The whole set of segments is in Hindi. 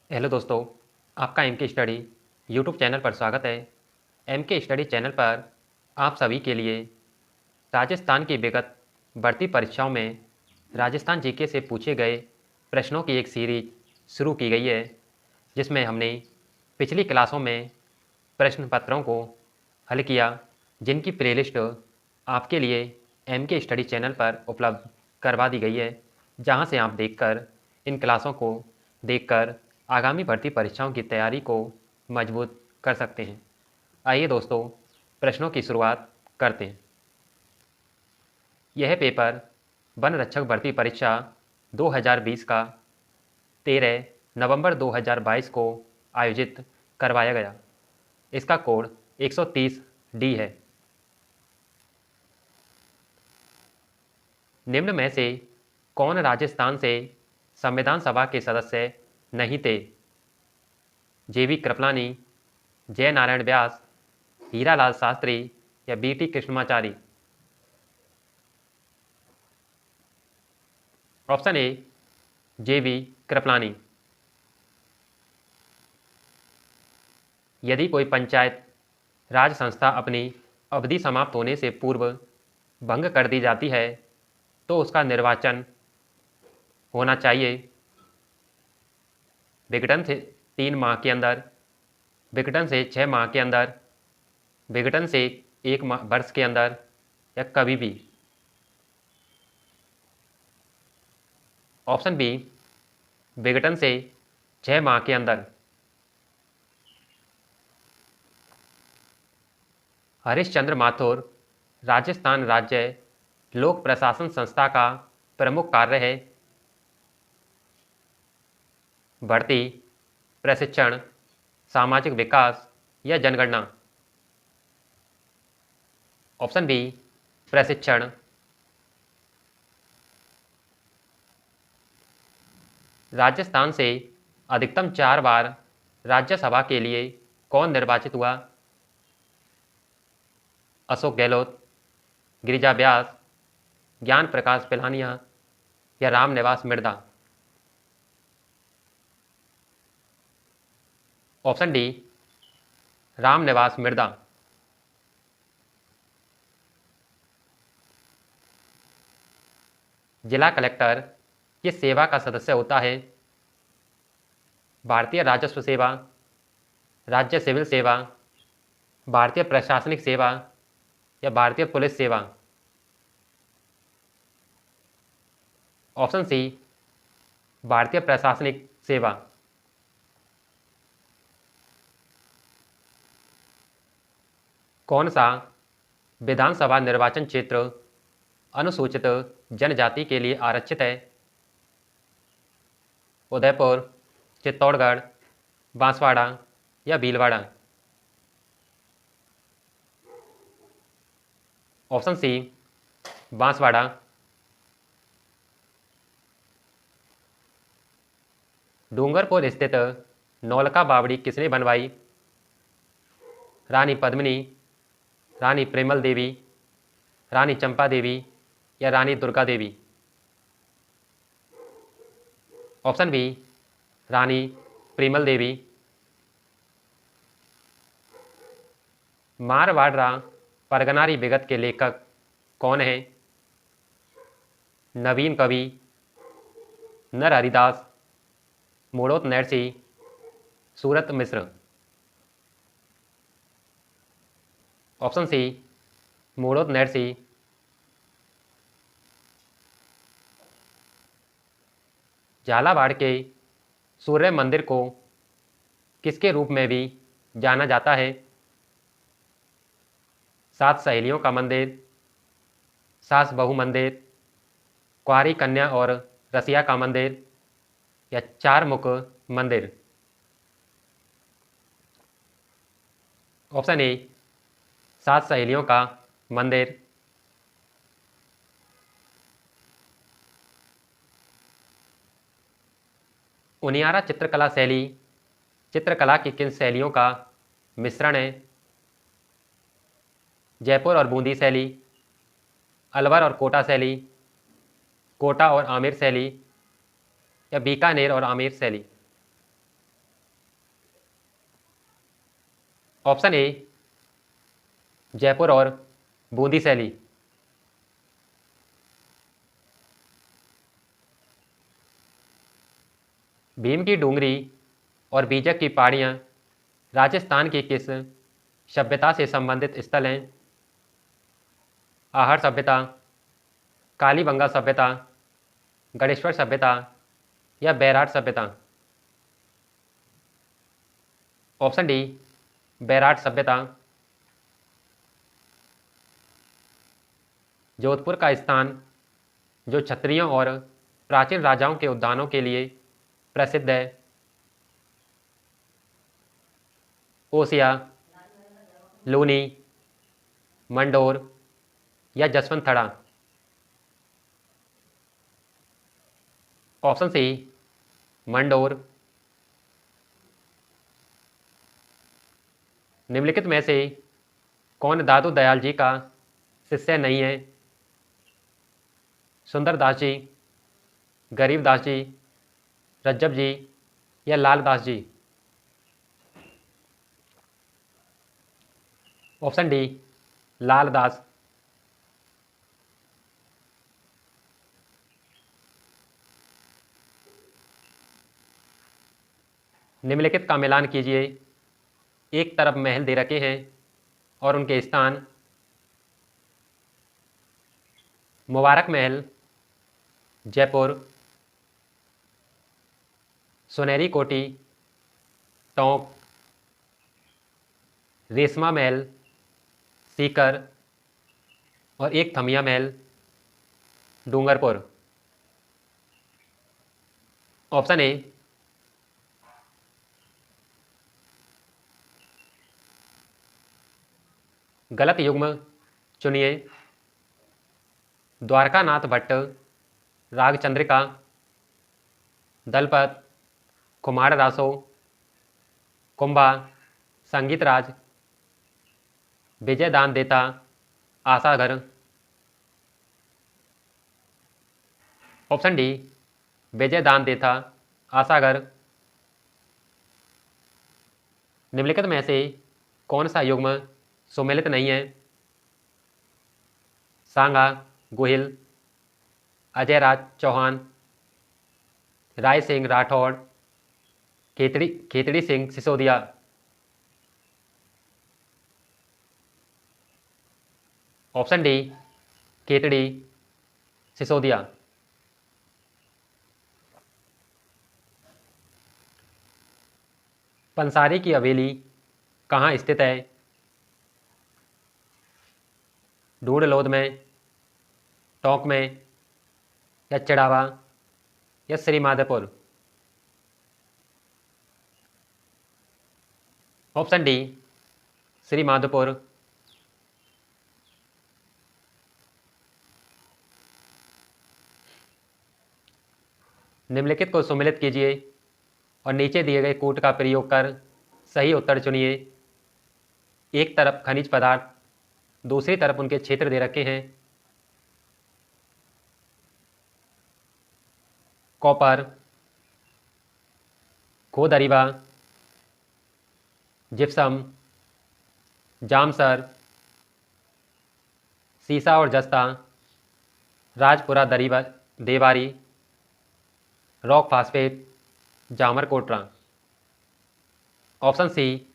हेलो दोस्तों, आपका एम के स्टडी यूट्यूब चैनल पर स्वागत है। एम के स्टडी चैनल पर आप सभी के लिए राजस्थान की विगत बढ़ती परीक्षाओं में राजस्थान जीके से पूछे गए प्रश्नों की एक सीरीज शुरू की गई है, जिसमें हमने पिछली क्लासों में प्रश्न पत्रों को हल किया, जिनकी प्लेलिस्ट आपके लिए एम के स्टडी चैनल पर उपलब्ध करवा दी गई है, जहां से आप देखकर इन क्लासों को देखकर आगामी भर्ती परीक्षाओं की तैयारी को मजबूत कर सकते हैं। आइए दोस्तों, प्रश्नों की शुरुआत करते हैं। यह पेपर वन रक्षक भर्ती परीक्षा 2020 का 13 नवंबर 2022 को आयोजित करवाया गया। इसका कोड 130 डी है। निम्न में से कौन राजस्थान से संविधान सभा के सदस्य नहीं थे? जेवी कृपलानी, जय नारायण व्यास, हीरालाल शास्त्री या बीटी कृष्णमाचारी? ऑप्शन ए, जेवी कृपलानी। यदि कोई पंचायत राज संस्था अपनी अवधि समाप्त होने से पूर्व भंग कर दी जाती है तो उसका निर्वाचन होना चाहिए विघटन से 3 माह के अंदर, विघटन से 6 माह के अंदर, विघटन से 1 वर्ष के अंदर या कभी भी। ऑप्शन बी, विघटन से 6 माह के अंदर। हरिश्चंद्र माथुर राजस्थान राज्य लोक प्रशासन संस्था का प्रमुख कार्य है भर्ती, प्रशिक्षण, सामाजिक विकास या जनगणना? ऑप्शन बी, प्रशिक्षण। राजस्थान से अधिकतम 4 बार राज्यसभा के लिए कौन निर्वाचित हुआ? अशोक गहलोत, गिरिजा व्यास, ज्ञान प्रकाश पिलानिया या रामनिवास मिर्धा? Option D, Ramniwas Mirdha. जिला कलेक्टर किस सेवा का सदस्य होता है? भारतीय राजस्व सेवा, राज्य सिविल सेवा, भारतीय प्रशासनिक सेवा या भारतीय पुलिस सेवा? ऑप्शन सी, भारतीय प्रशासनिक सेवा। कौन सा विधानसभा निर्वाचन क्षेत्र अनुसूचित जनजाति के लिए आरक्षित है? उदयपुर, चित्तौड़गढ़, बांसवाड़ा या भीलवाड़ा? Option C, Banswara. डूंगरपुर स्थित नौलखा बावड़ी किसने बनवाई? रानी पद्मिनी, रानी प्रेमल देवी, रानी चंपा देवी या रानी दुर्गा देवी? Option B, Rani Premal Devi. मारवाड़ा परगनारी विगत के लेखक कौन है? नवीन कवि, नर हरिदास, मोड़ोत नरसी, सूरत मिश्र? Option C, Modot Narsi. झालावाड़ के सूर्य मंदिर को किसके रूप में भी जाना जाता है? 7 सहेलियों का मंदिर, सास बहू मंदिर, कुंवारी कन्या और रसिया का मंदिर या 4 मुख मंदिर? ऑप्शन ए, 7 सहेलियों का मंदिर। उनियारा चित्रकला शैली चित्रकला की किन शैलियों का मिश्रण है? जयपुर और बूंदी शैली, अलवर और कोटा शैली, कोटा और आमेर शैली या बीकानेर और आमेर शैली? ऑप्शन ए जयपुर और बूंदी शैली, भीम की डूंगरी और बीजक की पहाड़ियाँ राजस्थान की किस सभ्यता से संबंधित स्थल हैं? आहर सभ्यता, कालीबंगा सभ्यता, गणेश्वर सभ्यता या बैराट सभ्यता। ऑप्शन डी बैराट सभ्यता। जोधपुर का स्थान जो क्षत्रियों और प्राचीन राजाओं के उद्यानों के लिए प्रसिद्ध है, ओसिया, लूनी, मंडोर या जसवंत थड़ा। Option C Mandore. निम्नलिखित में से कौन दादू दयाल जी का शिष्य नहीं है? सुंदरदास जी, गरीबदास जी, रज्जब जी या लालदास जी। Option D Laldas. निम्नलिखित का मिलान कीजिए। एक तरफ महल दे रखे हैं और उनके स्थान: मुबारक महल जयपुर, सुनहरी कोठी टोंक, रेशमा महल सीकर और एक थमिया महल डूंगरपुर। ऑप्शन ए गलत युग्म चुनिए। द्वारकानाथ भट्ट, रागचंद्रिका, दलपत, कुमार रासो, कुंभा, संगीतराज, विजयदान देता, आशाघर। ऑप्शन डी विजयदान देता, आशाघर। निम्नलिखित में से कौन सा युग्म सुमेलित नहीं है? सांगा गोहिल, अजय राज चौहान, राय सिंह राठौड़, खेतड़ी सिंह सिसोदिया। Option D Khetri Sisodia. पंसारी की हवेली कहाँ स्थित है? ढूंढलोद में, टोंक में या चिड़ावा या श्री माधोपुर। Option D Shri Madhopur. निम्नलिखित को सुमेलित कीजिए और नीचे दिए गए कूट का प्रयोग कर सही उत्तर चुनिए। एक तरफ खनिज पदार्थ, दूसरी तरफ उनके क्षेत्र दे रखे हैं: कॉपर, खोदरीबा, जिप्सम, जामसर, सीसा और जस्ता, राजपुरा दरीबा देवारी, रॉक फास्फेट, जामर कोटरा। ऑप्शन सी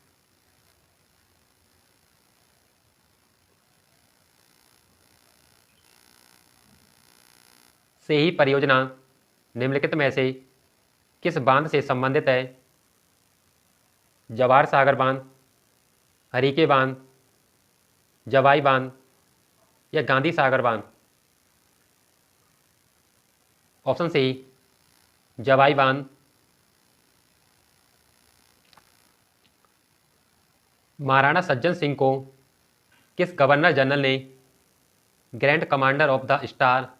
से ही परियोजना निम्नलिखित में से किस बांध से संबंधित है? जवाहर सागर बांध, हरीके बांध, जवाई बांध या गांधी सागर बांध। ऑप्शन सी जवाई बांध। महाराणा सज्जन सिंह को किस गवर्नर जनरल ने grand commander of the star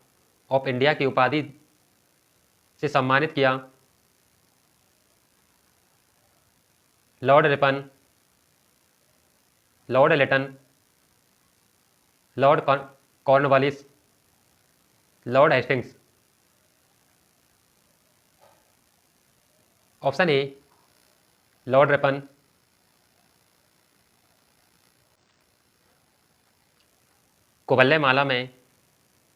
of India की उपाधि से सम्मानित किया? Lord Ripon, lord Lytton, lord Cornwallis, lord Hastings. Option A lord Ripon. Kuvalayamala में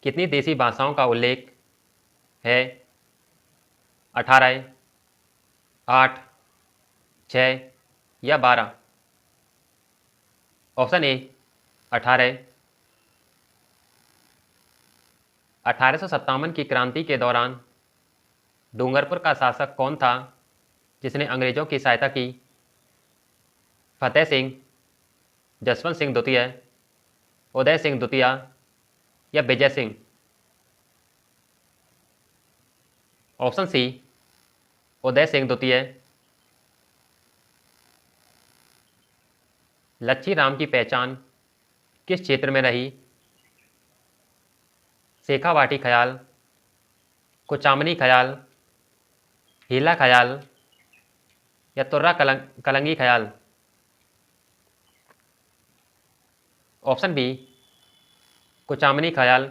कितनी देसी भाषाओं का उल्लेख है? 18, 8, 6 या 12? Option A 18। 1857 की क्रांति के दौरान डूंगरपुर का शासक कौन था जिसने अंग्रेजों की सहायता की? फतेह सिंह, जसवंत सिंह द्वितीय, उदय सिंह द्वितीय या विजय सिंह? ऑप्शन सी उदय सिंह द्वितीय। लच्छी राम की पहचान किस क्षेत्र में रही? शेखावाटी ख्याल, कुचामनी ख्याल, हीला ख्याल या तुर्रा कलंगी ख्याल? ऑप्शन बी कुचामनी ख्याल।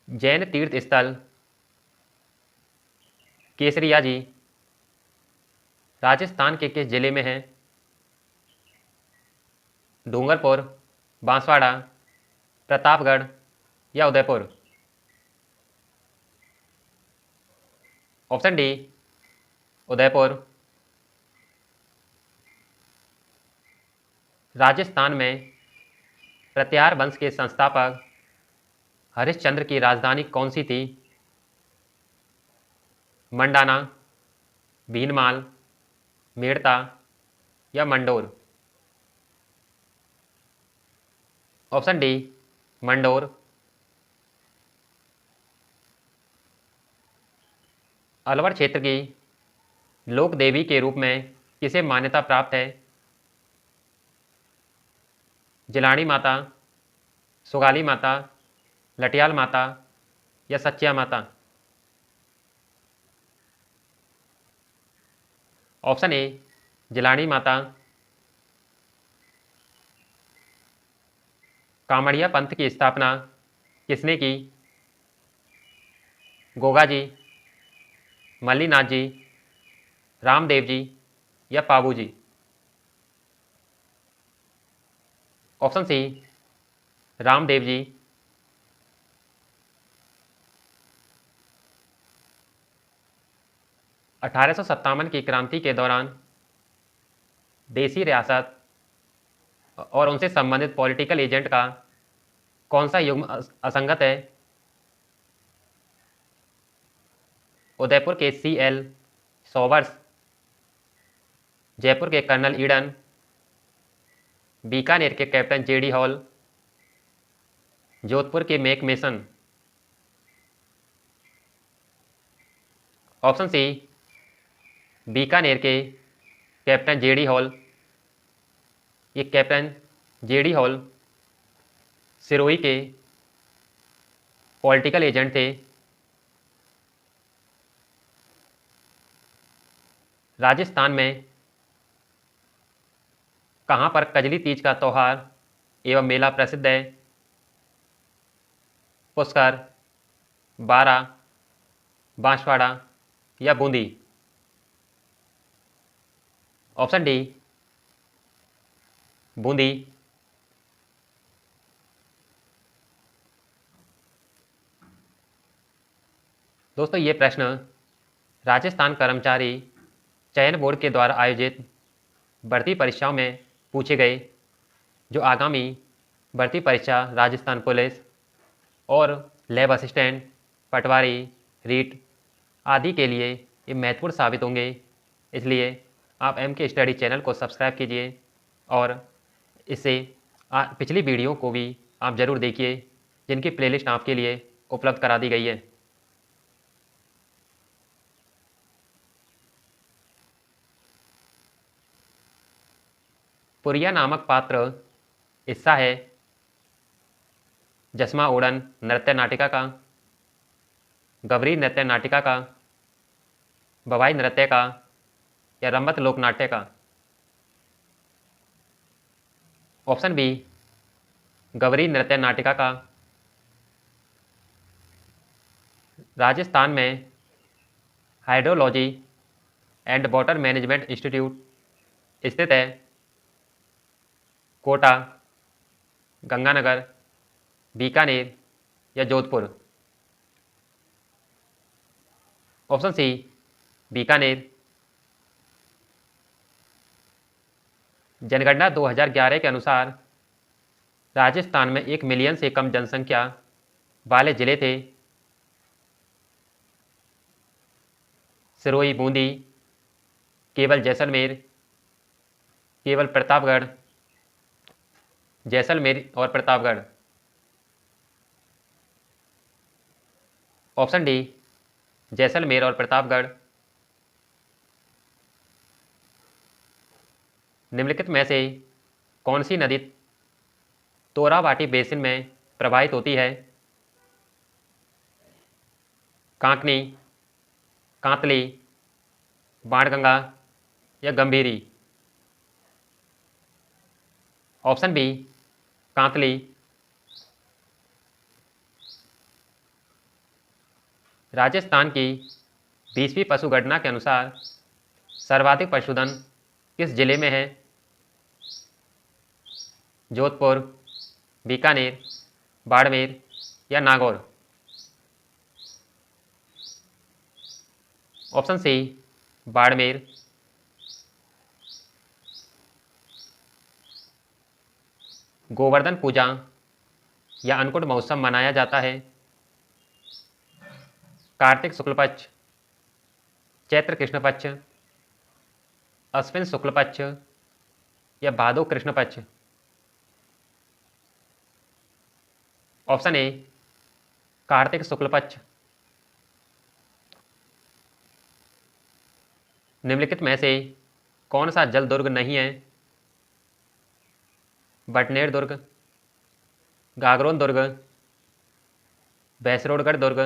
जैन तीर्थ स्थल केसरिया जी राजस्थान के किस जिले में है? डूंगरपुर, बांसवाड़ा, प्रतापगढ़ या उदयपुर? Option D Udaipur. राजस्थान में प्रत्यार वंश के संस्थापक हरिश्चंद्र की राजधानी कौन सी थी? मंडाना, भीनमाल, मेड़ता या मंडोर? Option D Mandore. अलवर क्षेत्र की लोक देवी के रूप में किसे मान्यता प्राप्त है? जिलानी माता, सुगाली माता, लटियाल माता या सच्चिया माता? Option A Jilani Mata. कामड़िया पंथ की स्थापना किसने की? गोगा जी, मल्लीनाथ जी, रामदेव जी या पाबू जी? Option C Ramdev ji. अठारह की क्रांति के दौरान देसी रियासत और उनसे संबंधित पॉलिटिकल एजेंट का कौन सा युग्म असंगत है? उदयपुर के CL सॉवर्स, जयपुर के कर्नल ईडन, बीकानेर के कैप्टन JD हॉल, जोधपुर के Mac Mason? Option C Bikaner के कैप्टन JD हॉल। ये कैप्टन JD हॉल सिरोही के पॉलिटिकल एजेंट थे। राजस्थान में कहाँ पर कजली तीज का त्यौहार एवं मेला प्रसिद्ध है? पुष्कर, बारा, बांसवाड़ा या बूंदी? Option D Bundi. दोस्तों ये प्रश्न राजस्थान कर्मचारी चयन बोर्ड के द्वारा आयोजित भर्ती परीक्षाओं में पूछे गए, जो आगामी भर्ती परीक्षा राजस्थान पुलिस और लैब असिस्टेंट, पटवारी, रीट आदि के लिए ये महत्वपूर्ण साबित होंगे। इसलिए आप MK स्टडी चैनल को सब्सक्राइब कीजिए और इससे पिछली वीडियो को भी आप ज़रूर देखिए, जिनकी प्लेलिस्ट आपके लिए उपलब्ध करा दी गई है। पुरिया नामक पात्र हिस्सा है जसमा ओडन नृत्य नाटिका का, गवरी नृत्य नाटिका का, बवाई नृत्य का या रंबत लोक नाट्य का? ऑप्शन बी गवरी नृत्य नाटिका का। राजस्थान में hydrology and water management institute स्थित है। कोटा, गंगानगर, बीकानेर या जोधपुर? Option C Bikaner. जनगणना 2011 के अनुसार राजस्थान में 1 मिलियन से कम जनसंख्या वाले जिले थे? सिरोही, बूंदी, केवल जैसलमेर, केवल प्रतापगढ़? जैसलमेर और प्रतापगढ़। ऑप्शन डी जैसलमेर और प्रतापगढ़। निम्नलिखित में से कौन सी नदी तोराबाटी बेसिन में प्रवाहित होती है? कांकनी, कांतली, बाणगंगा या गंभीरी? Option B Kantli. राजस्थान की 20वीं पशुगणना के अनुसार सर्वाधिक पशुधन किस जिले में है? जोधपुर, बीकानेर, बाड़मेर या नागौर? Option C Barmer. गोवर्धन पूजा या अन्नकूट महोत्सव मनाया जाता है कार्तिक शुक्ल पक्ष, चैत्र कृष्ण पक्ष, अश्विन शुक्ल पक्ष या भादो कृष्ण पक्ष? ऑप्शन ए कार्तिक शुक्ल पक्ष। निम्नलिखित में से कौन सा जल दुर्ग नहीं है? बटनेर दुर्ग, गागरोन दुर्ग, भैंसरोडगढ़ दुर्ग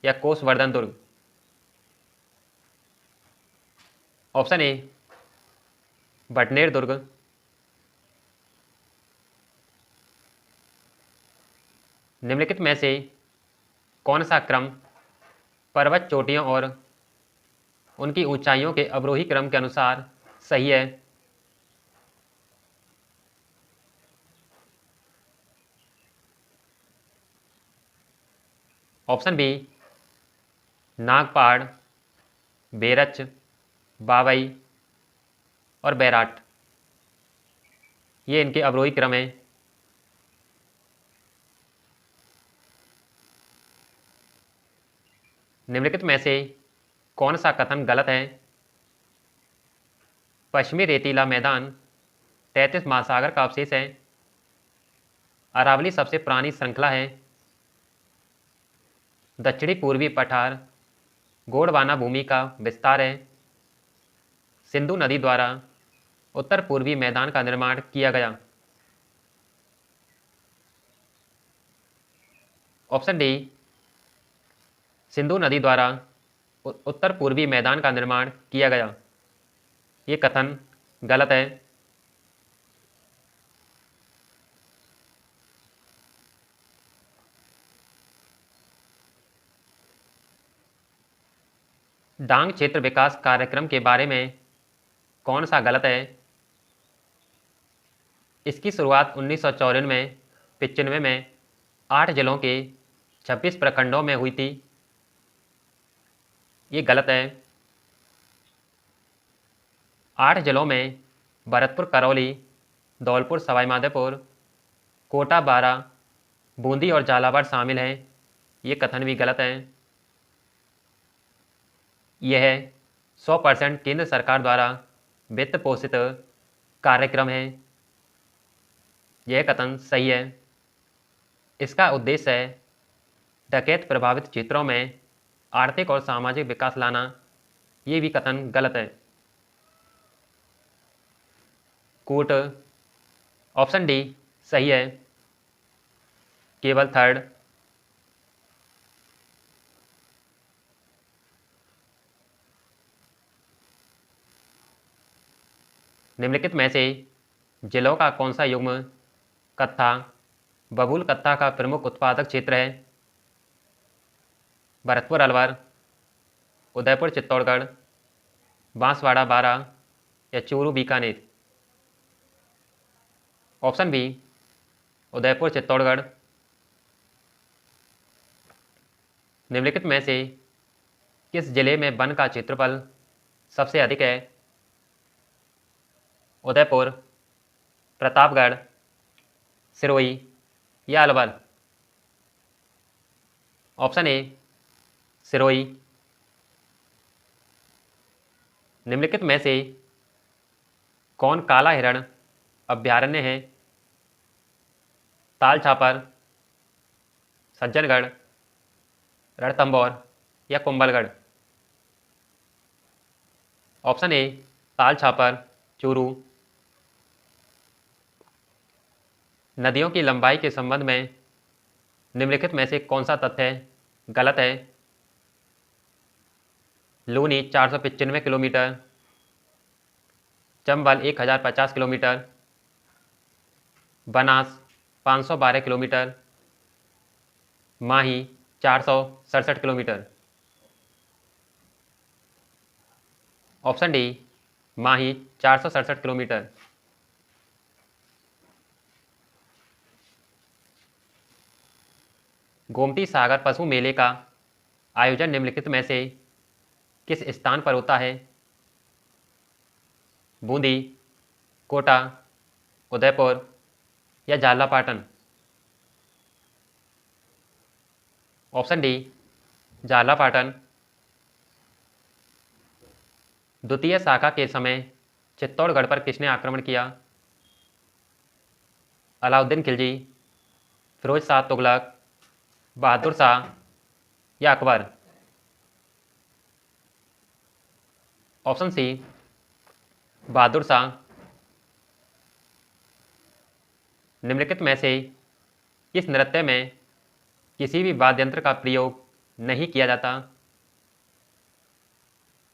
या कोसवर्धन दुर्ग? ऑप्शन ए बटनेर दुर्ग। निम्नलिखित में से कौन सा क्रम पर्वत चोटियों और उनकी ऊंचाइयों के अवरोही क्रम के अनुसार सही है? ऑप्शन बी नागपहाड़, बेरच, बावई और बैराट, ये इनके अवरोही क्रम हैं। निम्नलिखित में से कौन सा कथन गलत है? पश्चिमी रेतीला मैदान 33 महासागर का अवशेष है। अरावली सबसे पुरानी श्रृंखला है। दक्षिणी पूर्वी पठार गोंडवाना भूमि का विस्तार है। सिंधु नदी द्वारा उत्तर पूर्वी मैदान का निर्माण किया गया। ऑप्शन डी सिंधु नदी द्वारा उत्तर पूर्वी मैदान का निर्माण किया गया, ये कथन गलत है। डांग क्षेत्र विकास कार्यक्रम के बारे में कौन सा गलत है? इसकी शुरुआत 1994-95 में 8 जिलों के 26 प्रखंडों में हुई थी, ये गलत है। 8 जिलों में भरतपुर, करौली, धौलपुर, सवाईमाधोपुर, कोटा, बारा, बूंदी और झालावाड़ शामिल हैं, ये कथन भी गलत है। यह 100% केंद्र सरकार द्वारा वित्त पोषित कार्यक्रम है, यह कथन सही है। इसका उद्देश्य है डकैत प्रभावित क्षेत्रों में आर्थिक और सामाजिक विकास लाना, ये भी कथन गलत है। कूट ऑप्शन डी सही है, केवल थर्ड। निम्नलिखित में से जिलों का कौन सा युग्म कत्था बबूल कत्था का प्रमुख उत्पादक क्षेत्र है? भरतपुर अलवर, उदयपुर चित्तौड़गढ़, बांसवाड़ा बारा या चूरू बीकानेर? Option B Udaipur Chittorgarh. निम्नलिखित में से किस जिले में वन का क्षेत्रफल सबसे अधिक है? उदयपुर, प्रतापगढ़, सिरोही या अलवर। Option A Sirohi. निम्नलिखित में से कौन काला हिरण अभयारण्य है? ताल छापर, सज्जनगढ़, रणथंभौर या कुंभलगढ़। Option A Tal Chhapar, Churu. नदियों की लंबाई के संबंध में निम्नलिखित में से कौन सा तथ्य गलत है? Luni 495 kilometre, Chambal 1050 kilometre, Banas 512 kilometre, Mahi 467 kilometre. Option D Mahi 467 kilometre. Gomti Sagar पशु मेले का आयोजन निम्नलिखित में से किस स्थान पर होता है? बूंदी, कोटा, उदयपुर या झालापाटन। Option D झालापाटन। द्वितीय शाखा के समय चित्तौड़गढ़ पर किसने आक्रमण किया? अलाउद्दीन खिलजी, फिरोज शाह तुगलक, बहादुर शाह या अकबर। Option C Bahadur Shah. निम्नलिखित में से किस नृत्य में किसी भी वाद्य यंत्र का प्रयोग नहीं किया जाता?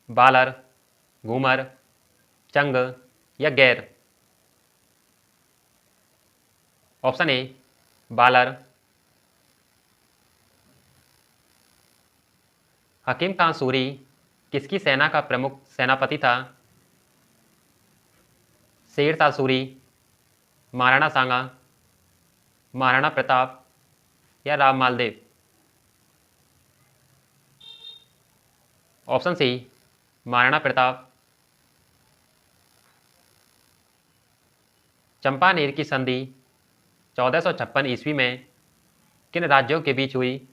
बालर, घूमर, चंग या गैर। Option A Balar. हकीम खान सूरी किसकी सेना का प्रमुख सेनापति था? शेरशाह सूरी, महाराणा सांगा, महाराणा प्रताप या राम मालदेव। Option C Maharana Pratap. चंपानेर की संधि 1456 ईस्वी में किन राज्यों के बीच हुई?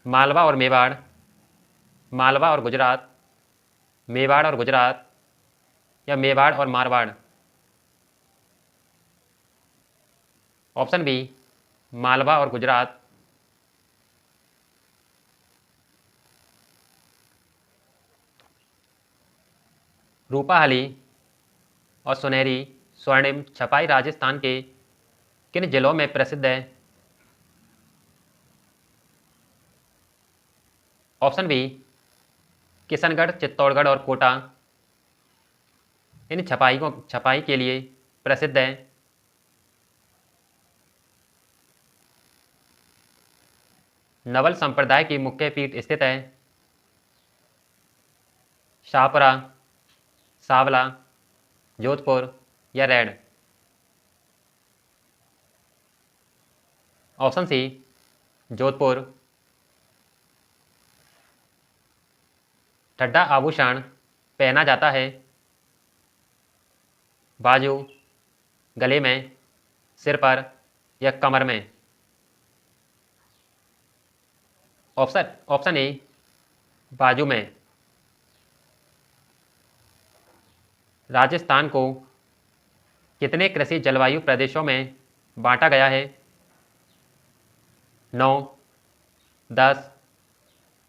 मालवा और मेवाड़, मालवा और गुजरात, मेवाड़ और गुजरात या मेवाड़ और मारवाड़। ऑप्शन बी मालवा और गुजरात। रूपाहली और सुनहरी स्वर्णिम छपाई राजस्थान के किन जिलों में प्रसिद्ध है? ऑप्शन बी किशनगढ़, चित्तौड़गढ़ और कोटा इन छपाई के लिए प्रसिद्ध है। नवल संप्रदाय की मुख्य पीठ स्थित है शाहपुरा, सावला, जोधपुर या रैड। Option C Jodhpur. ठड्डा आभूषण पहना जाता है बाजू, गले में, सिर पर या कमर में। ऑप्शन ए बाजू में। राजस्थान को कितने कृषि जलवायु प्रदेशों में बांटा गया है? 9, 10,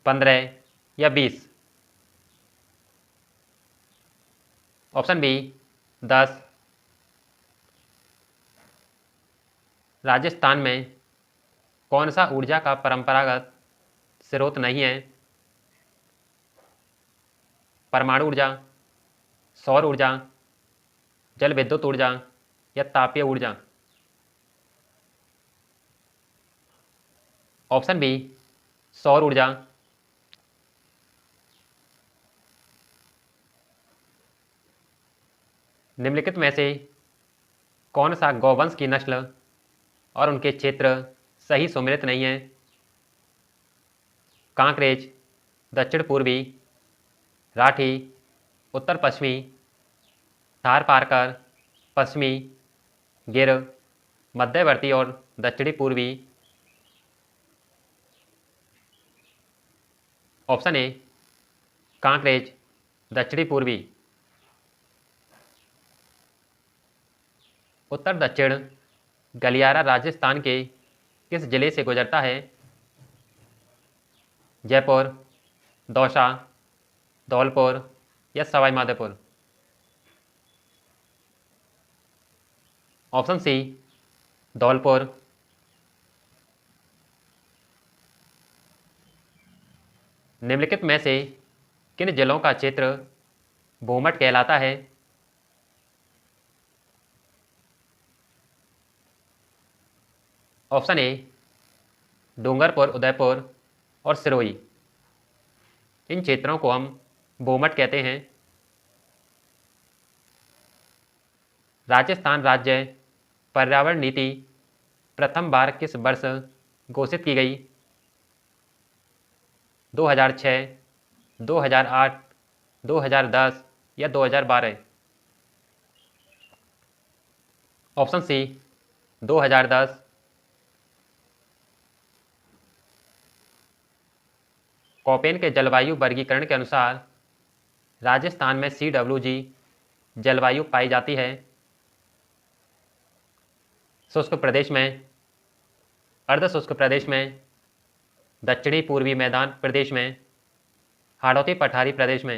15 या 20। Option B 10। राजस्थान में कौन सा ऊर्जा का परंपरागत स्रोत नहीं है? परमाणु ऊर्जा, सौर ऊर्जा, जल विद्युत ऊर्जा या तापीय ऊर्जा। ऑप्शन बी सौर ऊर्जा। निम्नलिखित में से कौन सा गौवंश की नस्ल और उनके क्षेत्र सही सुमेलित नहीं है? कांकरेज, दक्षिण पूर्वी, राठी, उत्तर पश्चिमी, थारपारकर, पश्चिमी, गिर, मध्यवर्ती और दक्षिणी पूर्वी। ऑप्शन ए कांकरेज, दक्षिणी पूर्वी। उत्तर दक्षिण गलियारा राजस्थान के किस जिले से गुजरता है? जयपुर, दौसा, धौलपुर या सवाई माधोपुर। Option C Dholpur. निम्नलिखित में से किन जिलों का क्षेत्र भूमट कहलाता है? ऑप्शन ए डूंगरपुर, उदयपुर और सिरोही। इन क्षेत्रों को हम भूमट कहते हैं। राजस्थान राज्य पर्यावरण नीति प्रथम बार किस वर्ष घोषित की गई? 2006, 2008, 2010 या 2012। Option C 2010। कोपेन के जलवायु वर्गीकरण के अनुसार राजस्थान में CWG जलवायु पाई जाती है। शुष्क प्रदेश में, अर्ध शुष्क प्रदेश में, दक्षिणी पूर्वी मैदान प्रदेश में, हाड़ौती पठारी प्रदेश में।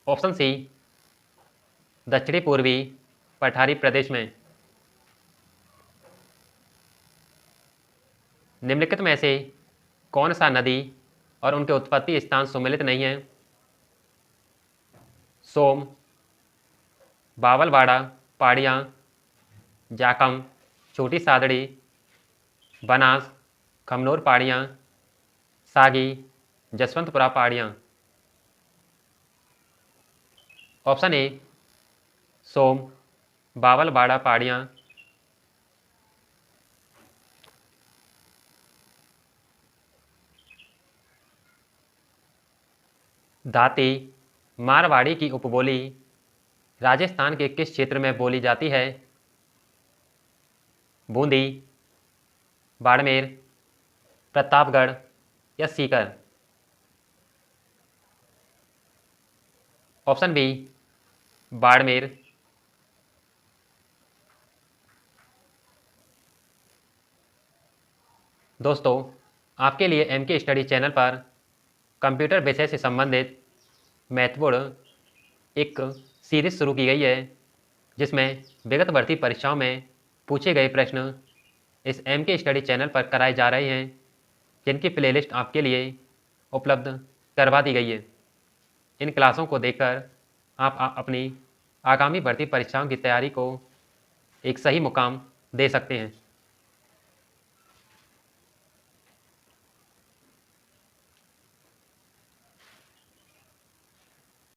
ऑप्शन सी दक्षिणी पूर्वी पठारी प्रदेश में। निम्नलिखित में से कौन सा नदी और उनके उत्पत्ति स्थान सुमेलित नहीं है? सोम, बावलवाड़ा पहाड़ियाँ, जाकम, छोटी सादड़ी, बनास, खमनोर पहाड़ियाँ, सागी, जसवंतपुरा पहाड़ियाँ। ऑप्शन ए सोम, बावलवाड़ा पहाड़ियाँ। दाती मारवाड़ी की उपबोली राजस्थान के किस क्षेत्र में बोली जाती है? बूंदी, बाड़मेर, प्रतापगढ़ या सीकर। Option B Barmer. दोस्तों, आपके लिए MK स्टडी चैनल पर कंप्यूटर विषय से संबंधित महत्वपूर्ण एक सीरीज शुरू की गई है, जिसमें विगत भर्ती परीक्षाओं में पूछे गए प्रश्न इस MK स्टडी चैनल पर कराए जा रहे हैं, जिनकी प्लेलिस्ट आपके लिए उपलब्ध करवा दी गई है। इन क्लासों को देखकर आप अपनी आगामी भर्ती परीक्षाओं की तैयारी को एक सही मुकाम दे सकते हैं।